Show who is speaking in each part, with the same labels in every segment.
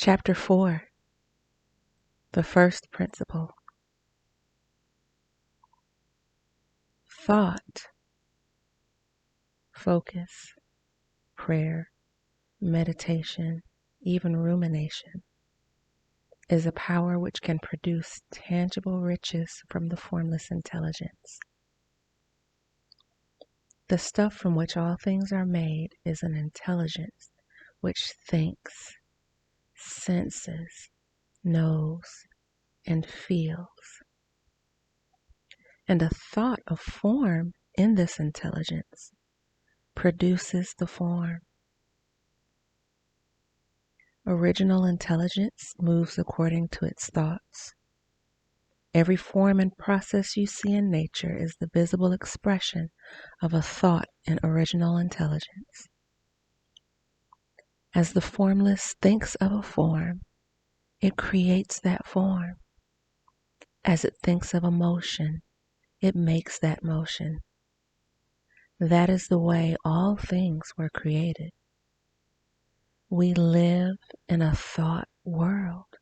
Speaker 1: Chapter 4. The first principle. Thought, focus, prayer, meditation, even rumination, is a power which can produce tangible riches from the formless intelligence. The stuff from which all things are made is an intelligence which thinks, senses, knows, and feels. And a thought of form in this intelligence produces the form. Original intelligence moves according to its thoughts. Every form and process you see in nature is the visible expression of a thought in original intelligence. As the formless thinks of a form, it creates that form. As it thinks of a motion, it makes that motion. That is the way all things were created. We live in a thought world,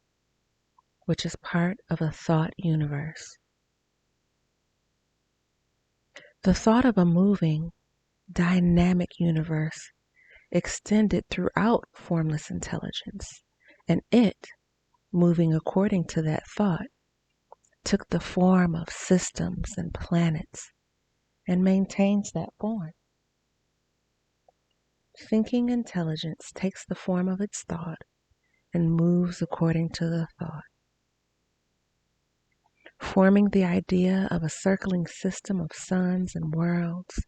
Speaker 1: which is part of a thought universe. The thought of a moving, dynamic universe extended throughout formless intelligence, and it, moving according to that thought, took the form of systems and planets and maintains that form. Thinking intelligence takes the form of its thought and moves according to the thought. Forming the idea of a circling system of suns and worlds,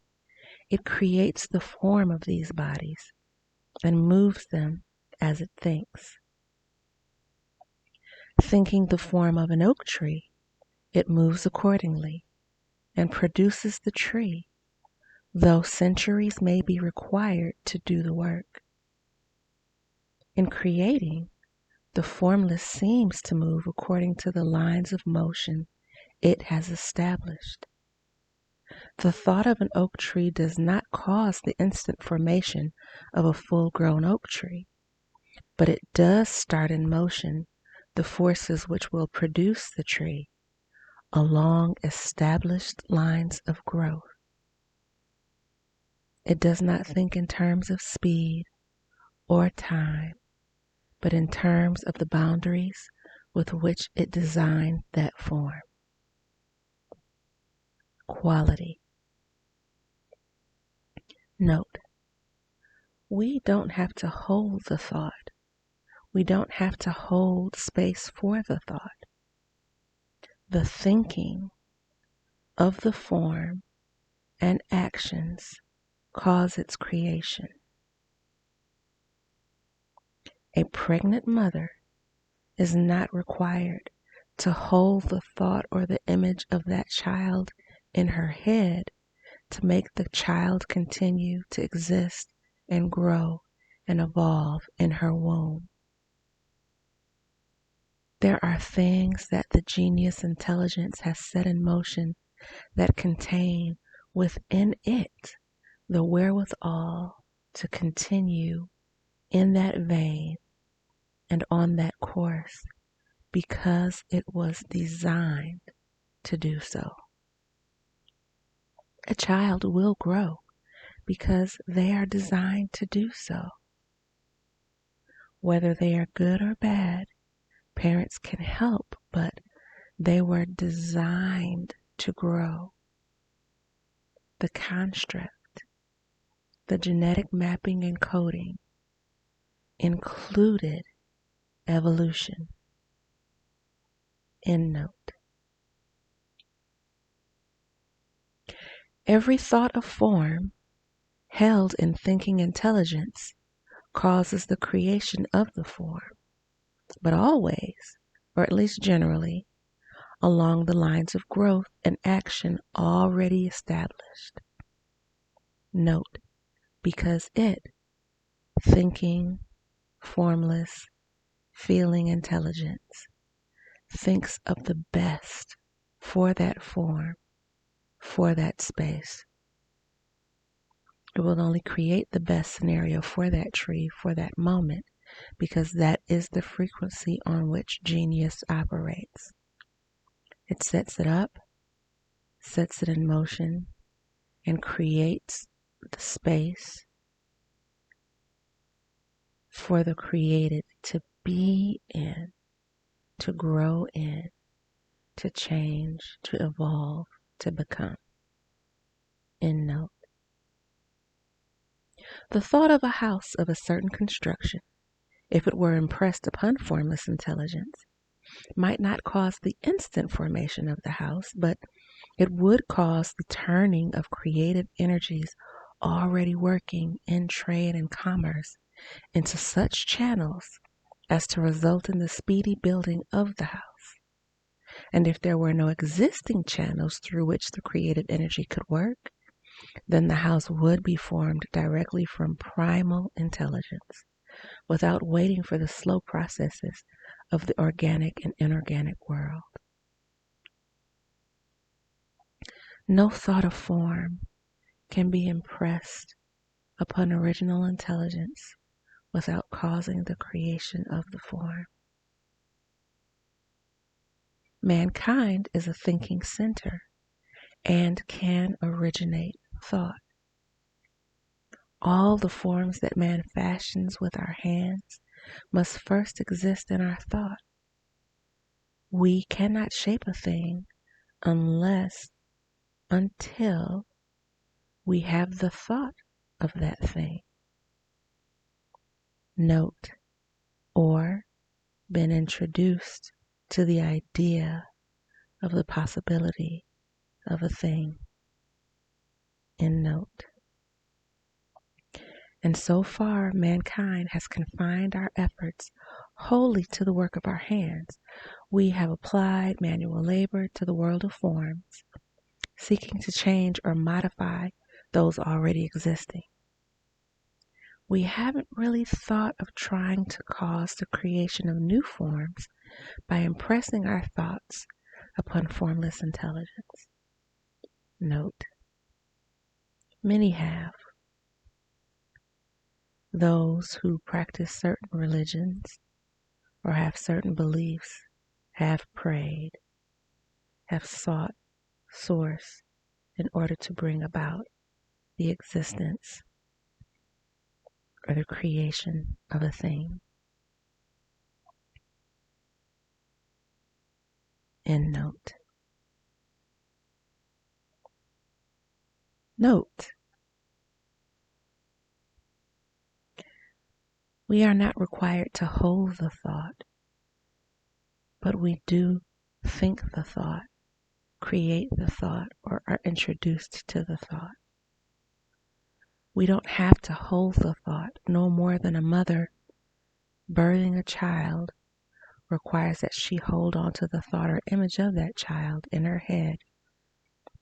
Speaker 1: it creates the form of these bodies and moves them as it thinks. Thinking the form of an oak tree, it moves accordingly and produces the tree, though centuries may be required to do the work. In creating, the formless seems to move according to the lines of motion it has established. The thought of an oak tree does not cause the instant formation of a full-grown oak tree, but it does start in motion the forces which will produce the tree along established lines of growth. It does not think in terms of speed or time, but in terms of the boundaries with which it designed that form. Quality. Note, we don't have to hold the thought. We don't have to hold space for the thought. The thinking of the form and actions cause its creation. A pregnant mother is not required to hold the thought or the image of that child in her head to make the child continue to exist and grow and evolve in her womb. There are things that the genius intelligence has set in motion that contain within it the wherewithal to continue in that vein and on that course because it was designed to do so. A child will grow because they are designed to do so. Whether they are good or bad, parents can help, but they were designed to grow. The construct, the genetic mapping and coding included evolution. End note. Every thought of form held in thinking intelligence causes the creation of the form, but always, or at least generally, along the lines of growth and action already established. Note, because it, thinking, formless, feeling intelligence, thinks of the best for that form, for that space. It will only create the best scenario for that tree, for that moment, because that is the frequency on which genius operates. It sets it up, sets it in motion, and creates the space for the created to be in, to grow in, to change, to evolve, to become. End note. The thought of a house of a certain construction, if it were impressed upon formless intelligence, might not cause the instant formation of the house, but it would cause the turning of creative energies already working in trade and commerce into such channels as to result in the speedy building of the house. And if there were no existing channels through which the creative energy could work, then the house would be formed directly from primal intelligence, without waiting for the slow processes of the organic and inorganic world. No thought of form can be impressed upon original intelligence without causing the creation of the form. Mankind is a thinking center and can originate thought. All the forms that man fashions with our hands must first exist in our thought. We cannot shape a thing until we have the thought of that thing. Note, or been introduced to the idea of the possibility of a thing. End note. And so far, mankind has confined our efforts wholly to the work of our hands. We have applied manual labor to the world of forms, seeking to change or modify those already existing. We haven't really thought of trying to cause the creation of new forms by impressing our thoughts upon formless intelligence. Note, many have. Those who practice certain religions or have certain beliefs have prayed, have sought source in order to bring about the existence or the creation of a thing. End note. Note, we are not required to hold the thought, but we do think the thought, create the thought, or are introduced to the thought. We don't have to hold the thought no more than a mother birthing a child requires that she hold on to the thought or image of that child in her head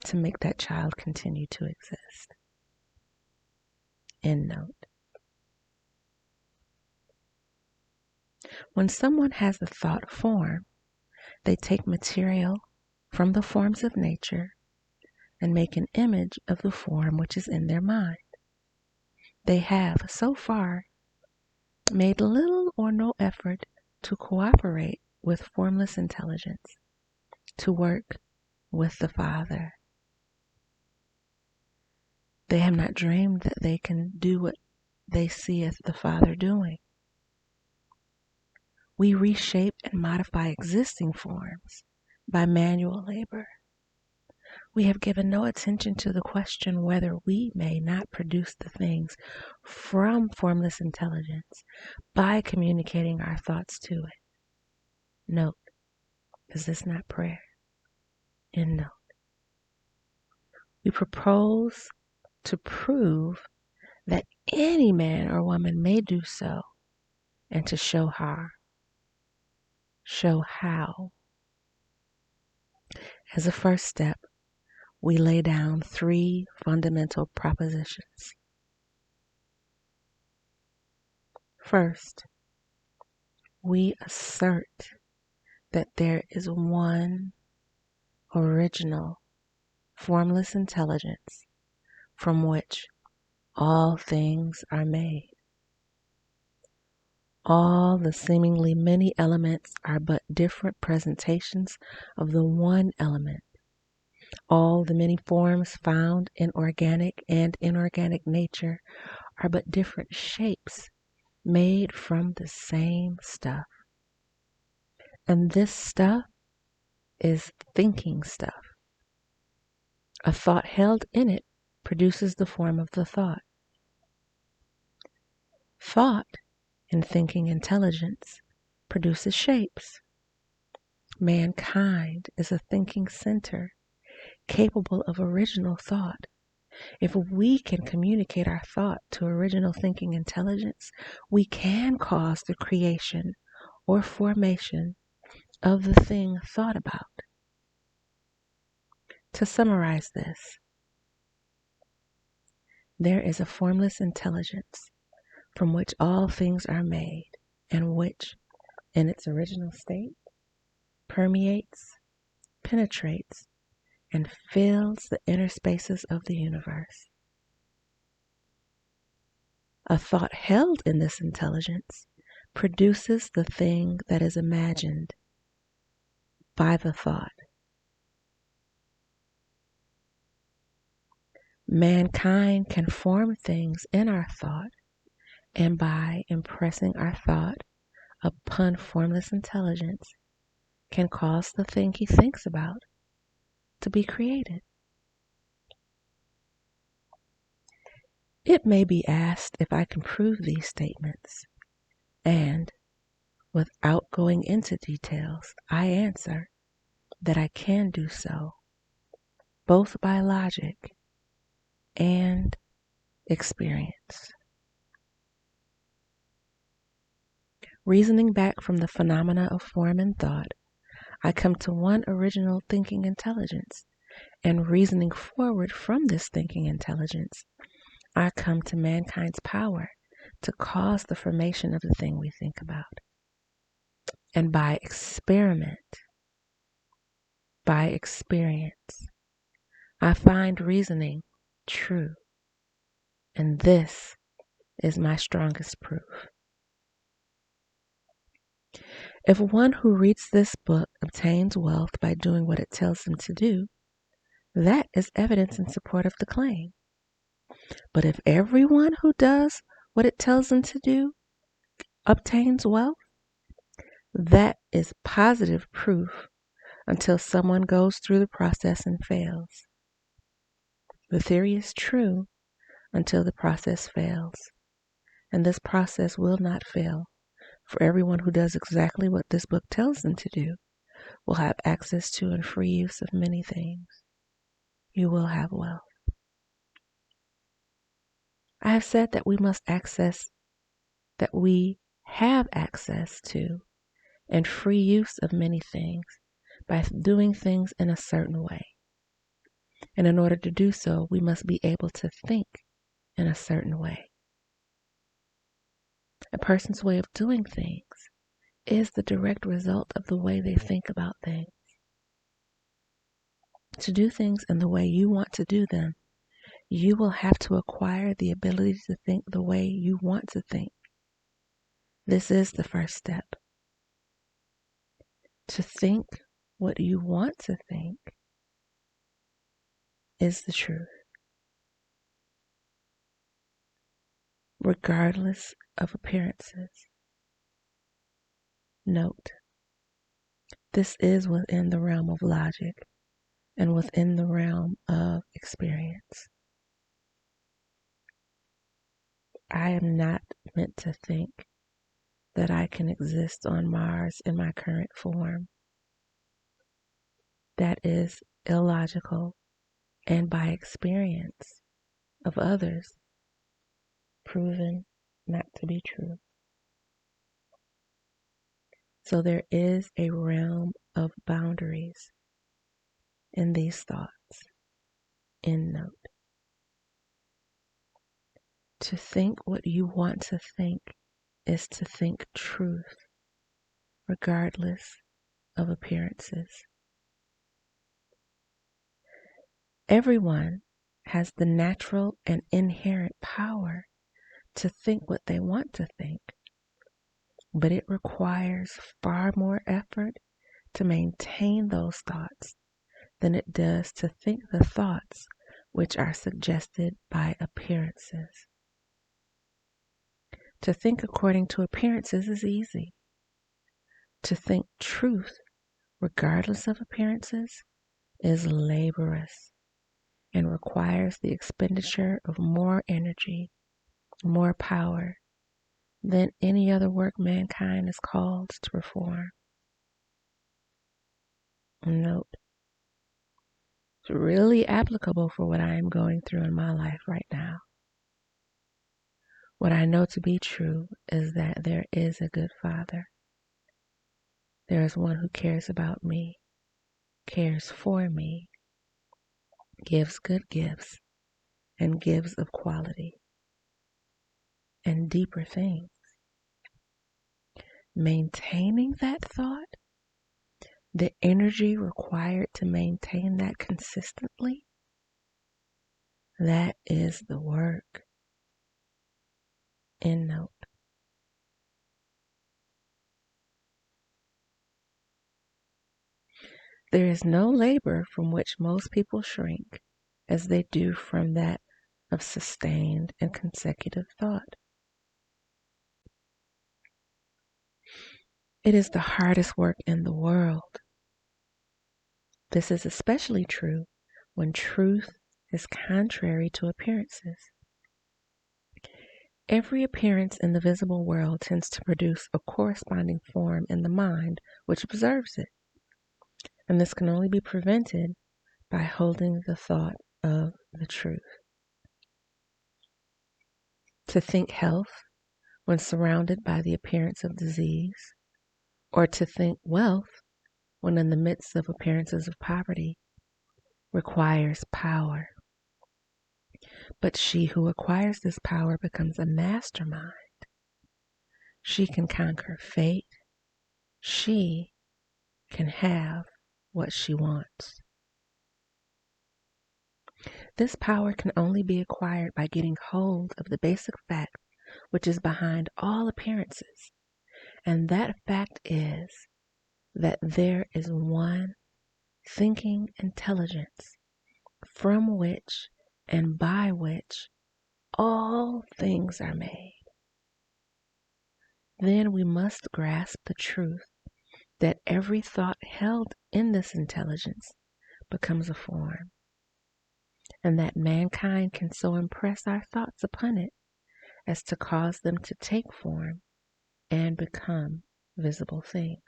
Speaker 1: to make that child continue to exist. End note. When someone has a thought form, they take material from the forms of nature and make an image of the form which is in their mind. They have, so far, made little or no effort to cooperate with formless intelligence, to work with the Father. They have not dreamed that they can do what they see the Father doing. We reshape and modify existing forms by manual labor. We have given no attention to the question whether we may not produce the things from formless intelligence by communicating our thoughts to it. Note, is this not prayer? End note. We propose to prove that any man or woman may do so, and to show how. As a first step, we lay down 3 fundamental propositions. First, we assert that there is one original, formless intelligence from which all things are made. All the seemingly many elements are but different presentations of the one element. All the many forms found in organic and inorganic nature are but different shapes made from the same stuff. And this stuff is thinking stuff. A thought held in it produces the form of the thought. Thought in thinking intelligence produces shapes. Mankind is a thinking center capable of original thought. If we can communicate our thought to original thinking intelligence, we can cause the creation or formation of the thing thought about. To summarize this, there is a formless intelligence from which all things are made, and which, in its original state, permeates, penetrates, and fills the inner spaces of the universe. A thought held in this intelligence produces the thing that is imagined by the thought. Mankind can form things in our thought, and by impressing our thought upon formless intelligence, can cause the thing he thinks about to be created. It may be asked if I can prove these statements, and without going into details, I answer that I can do so, both by logic and experience. Reasoning back from the phenomena of form and thought, I come to one original thinking intelligence, and reasoning forward from this thinking intelligence, I come to mankind's power to cause the formation of the thing we think about. And by experiment, by experience, I find reasoning true. And this is my strongest proof. If one who reads this book obtains wealth by doing what it tells him to do, that is evidence in support of the claim. But if everyone who does what it tells them to do obtains wealth, that is positive proof until someone goes through the process and fails. The theory is true until the process fails, and this process will not fail, for everyone who does exactly what this book tells them to do will have access to and free use of many things. You will have wealth. I have said that we have access to and free use of many things by doing things in a certain way. And in order to do so, we must be able to think in a certain way. A person's way of doing things is the direct result of the way they think about things. To do things in the way you want to do them, you will have to acquire the ability to think the way you want to think. This is the first step. To think what you want to think is the truth, regardless of appearances. Note, this is within the realm of logic and within the realm of experience. I am not meant to think that I can exist on Mars in my current form. That is illogical and by experience of others proven not to be true. So there is a realm of boundaries in these thoughts. End note. To think what you want to think is to think truth, regardless of appearances. Everyone has the natural and inherent power to think what they want to think. but it requires far more effort to maintain those thoughts than it does to think the thoughts which are suggested by appearances. To think according to appearances is easy. To think truth, regardless of appearances, is laborious and requires the expenditure of more energy, more power than any other work mankind is called to perform. Note, it's really applicable for what I am going through in my life right now. What I know to be true is that there is a good Father. There is one who cares about me, cares for me, gives good gifts, and gives of quality and deeper things. Maintaining that thought, the energy required to maintain that consistently, that is the work. End note. There is no labor from which most people shrink as they do from that of sustained and consecutive thought. It is the hardest work in the world. This is especially true when truth is contrary to appearances. Every appearance in the visible world tends to produce a corresponding form in the mind which observes it, and this can only be prevented by holding the thought of the truth. To think health when surrounded by the appearance of disease, or to think wealth when in the midst of appearances of poverty, requires power. But she who acquires this power becomes a mastermind. She can conquer fate. She can have what she wants. This power can only be acquired by getting hold of the basic fact which is behind all appearances, and that fact is that there is one thinking intelligence from which and by which all things are made. Then we must grasp the truth that every thought held in this intelligence becomes a form, and that mankind can so impress our thoughts upon it as to cause them to take form and become visible things.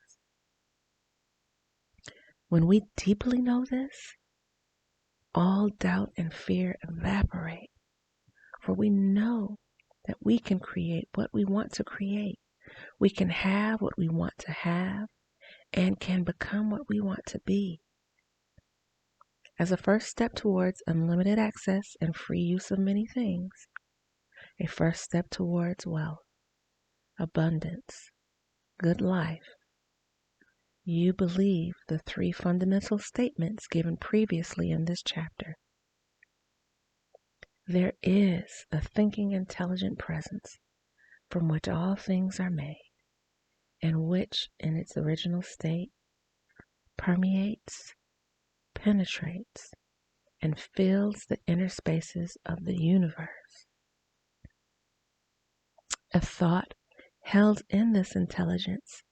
Speaker 1: When we deeply know this, all doubt and fear evaporate, for we know that we can create what we want to create. We can have what we want to have and can become what we want to be. As a first step towards unlimited access and free use of many things, a first step towards wealth, abundance, good life, you believe the three fundamental statements given previously in this chapter. There is a thinking, intelligent presence from which all things are made, and which, in its original state, permeates, penetrates, and fills the inner spaces of the universe. A thought held in this intelligence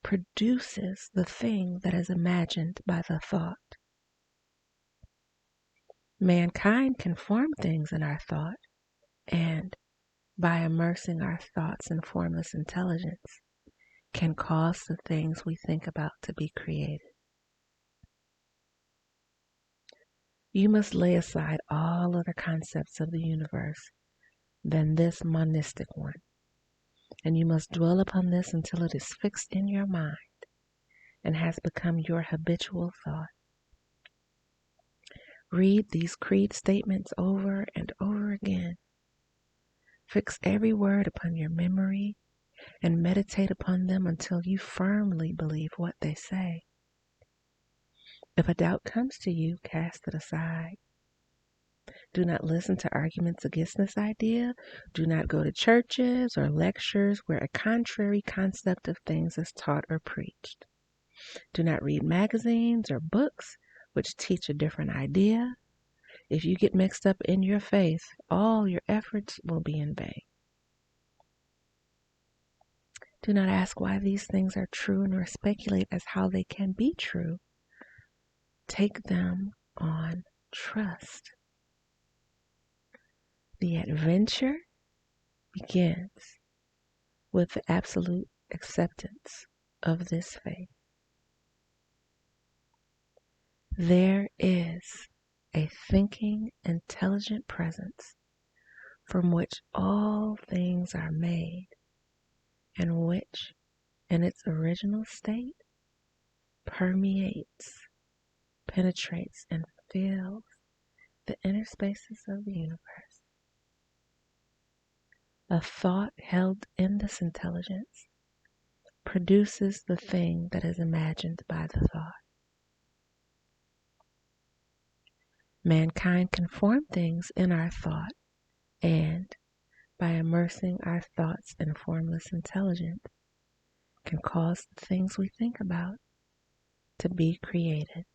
Speaker 1: produces the thing that is imagined by the thought. Mankind can form things in our thought, and, by immersing our thoughts in formless intelligence, can cause the things we think about to be created. You must lay aside all other concepts of the universe than this monistic one, and you must dwell upon this until it is fixed in your mind and has become your habitual thought. Read these creed statements over and over again. Fix every word upon your memory and meditate upon them until you firmly believe what they say. If a doubt comes to you, cast it aside. Do not listen to arguments against this idea. Do not go to churches or lectures where a contrary concept of things is taught or preached. Do not read magazines or books which teach a different idea. If you get mixed up in your faith, all your efforts will be in vain. Do not ask why these things are true nor speculate as how they can be true. Take them on trust. The adventure begins with the absolute acceptance of this faith. There is a thinking, intelligent presence from which all things are made, and which, in its original state, permeates, penetrates, and fills the inner spaces of the universe. A thought held in this intelligence produces the thing that is imagined by the thought. Mankind can form things in our thought, and by immersing our thoughts in formless intelligence, can cause the things we think about to be created.